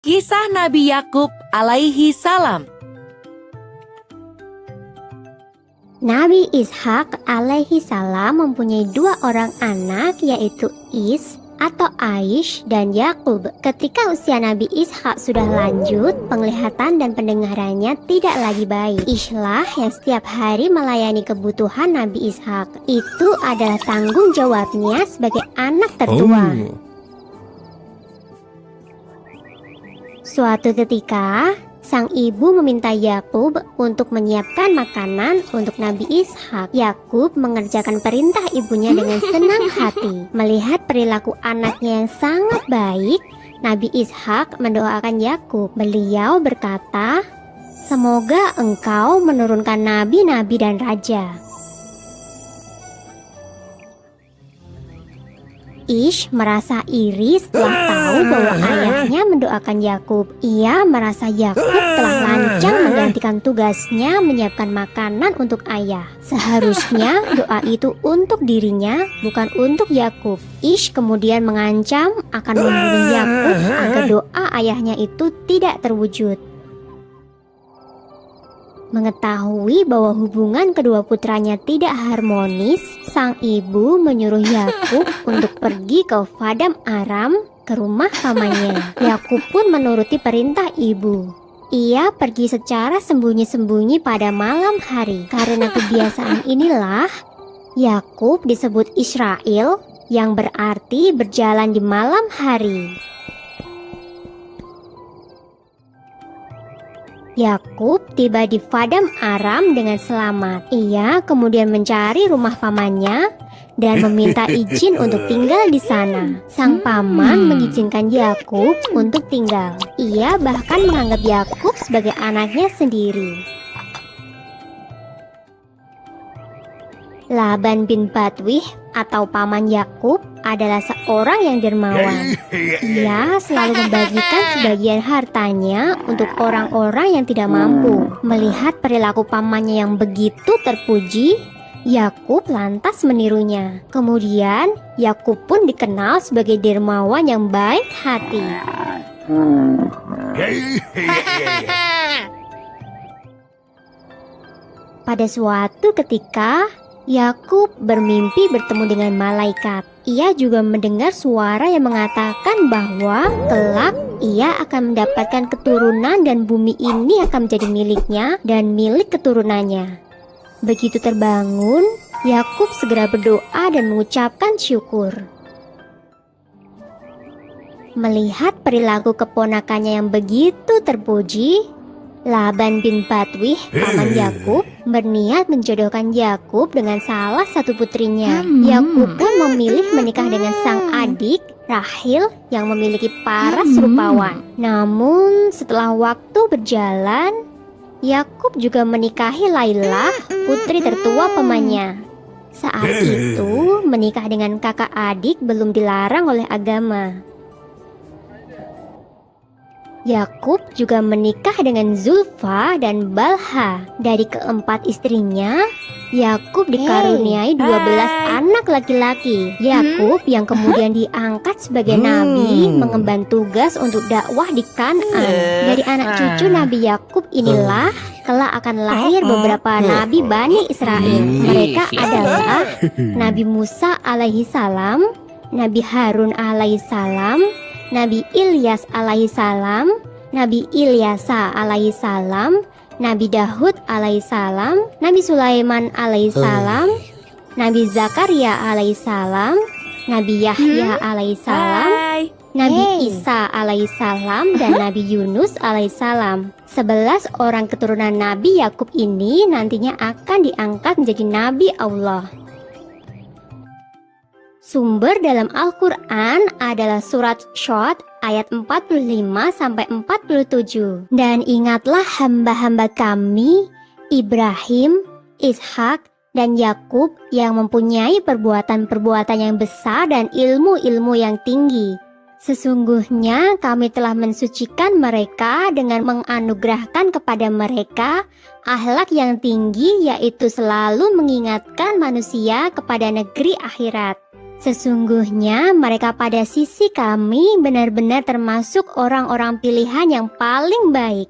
Kisah Nabi Yakub alaihi salam. Nabi Ishak alaihi salam mempunyai dua orang anak, yaitu Is atau Aish dan Yakub. Ketika usia Nabi Ishak sudah lanjut, penglihatan dan pendengarannya tidak lagi baik. Ishlah yang setiap hari melayani kebutuhan Nabi Ishak. Itu adalah tanggung jawabnya sebagai anak tertua. Suatu ketika, sang ibu meminta Yakub untuk menyiapkan makanan untuk Nabi Ishak. Yakub mengerjakan perintah ibunya dengan senang hati. Melihat perilaku anaknya yang sangat baik, Nabi Ishak mendoakan Yakub. Beliau berkata, "Semoga engkau menurunkan nabi-nabi dan raja." Ish merasa iri setelah tahu bahwa ayahnya mendoakan Yakub. Ia merasa Yakub telah lancang menggantikan tugasnya menyiapkan makanan untuk ayah. Seharusnya doa itu untuk dirinya, bukan untuk Yakub. Ish kemudian mengancam akan membunuh Yakub agar doa ayahnya itu tidak terwujud. Mengetahui bahwa hubungan kedua putranya tidak harmonis, sang ibu menyuruh Yakub untuk pergi ke Paddan Aram, ke rumah pamannya. Yakub pun menuruti perintah ibu. Ia pergi secara sembunyi-sembunyi pada malam hari. Karena kebiasaan inilah, Yakub disebut Israel, yang berarti berjalan di malam hari. Yakub tiba di Paddan Aram dengan selamat. Ia kemudian mencari rumah pamannya dan meminta izin untuk tinggal di sana. Sang paman mengizinkan Yakub untuk tinggal. Ia bahkan menganggap Yakub sebagai anaknya sendiri. Laban bin Batwih atau paman Yakub adalah seorang yang dermawan. Ia selalu membagikan sebagian hartanya untuk orang-orang yang tidak mampu. Melihat perilaku pamannya yang begitu terpuji, Yakub lantas menirunya. Kemudian Yakub pun dikenal sebagai dermawan yang baik hati. Pada suatu ketika, Yakub bermimpi bertemu dengan malaikat. Ia juga mendengar suara yang mengatakan bahwa kelak ia akan mendapatkan keturunan dan bumi ini akan menjadi miliknya dan milik keturunannya. Begitu terbangun, Yakub segera berdoa dan mengucapkan syukur. Melihat perilaku keponakannya yang begitu terpuji, Laban bin Batwih, paman Yakub, berniat menjodohkan Yakub dengan salah satu putrinya. Yakub pun memilih menikah dengan sang adik, Rahil, yang memiliki paras rupawan. Namun setelah waktu berjalan, Yakub juga menikahi Laila, putri tertua pamannya. Saat itu, menikah dengan kakak adik belum dilarang oleh agama. Yakub juga menikah dengan Zulfa dan Balha. Dari keempat istrinya, Yakub dikaruniai 12 anak laki-laki. Yakub yang kemudian diangkat sebagai nabi mengemban tugas untuk dakwah di Kan'an. Dari anak cucu Nabi Yakub inilah kelak akan lahir beberapa nabi Bani Israel. Mereka adalah Nabi Musa alaihi salam, Nabi Harun alaihi salam, Nabi Ilyas alaihi salam, Nabi Ilyasa alaihi salam, Nabi Dahud alaihi salam, Nabi Sulaiman alaihi salam, Nabi Zakaria alaihi salam, Nabi Yahya alaihi salam, Nabi Isa alaihi salam, dan Nabi Yunus alaihi salam. 11 orang keturunan Nabi Yakub ini nantinya akan diangkat menjadi Nabi Allah. Sumber dalam Al-Quran adalah surat Syod ayat 45-47. Dan ingatlah hamba-hamba kami, Ibrahim, Ishak, dan Yakub yang mempunyai perbuatan-perbuatan yang besar dan ilmu-ilmu yang tinggi. Sesungguhnya kami telah mensucikan mereka dengan menganugerahkan kepada mereka akhlak yang tinggi, yaitu selalu mengingatkan manusia kepada negeri akhirat. Sesungguhnya mereka pada sisi kami benar-benar termasuk orang-orang pilihan yang paling baik.